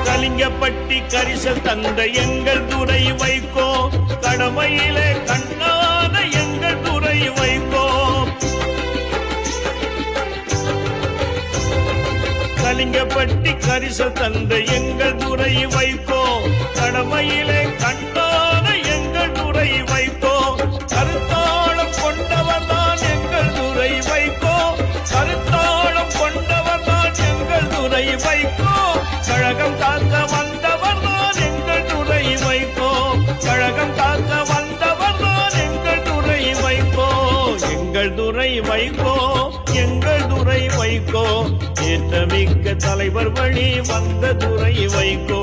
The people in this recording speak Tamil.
கலிங்கப்பட்டி கரிசல் தந்த எங்கள் துரை வைகோ, கடமையிலே கண்ணான எங்கள் துரை வைகோ. கலிங்கப்பட்டி கரிசல் தந்த எங்கள் துரை வைகோ, கடமையிலே கண்ணான எங்கள் துரை வைகோ. கருத்தாளம் கொண்டவர் தான் எங்கள் துரை வைகோ, கருத்தாளம் கொண்டவர் தான் எங்கள் துரை வைகோ. கழகம் காக்க வந்தவர் தான் எங்கள் துரை வைகோ, கழகம் காக்க வந்தவர் தான் எங்கள் துரை வைகோ. எங்கள் துரை வைகோ, எங்கள் துரை வைகோ, ஏற்றமிக்க தலைவர் வழி வந்த துரை வைகோ.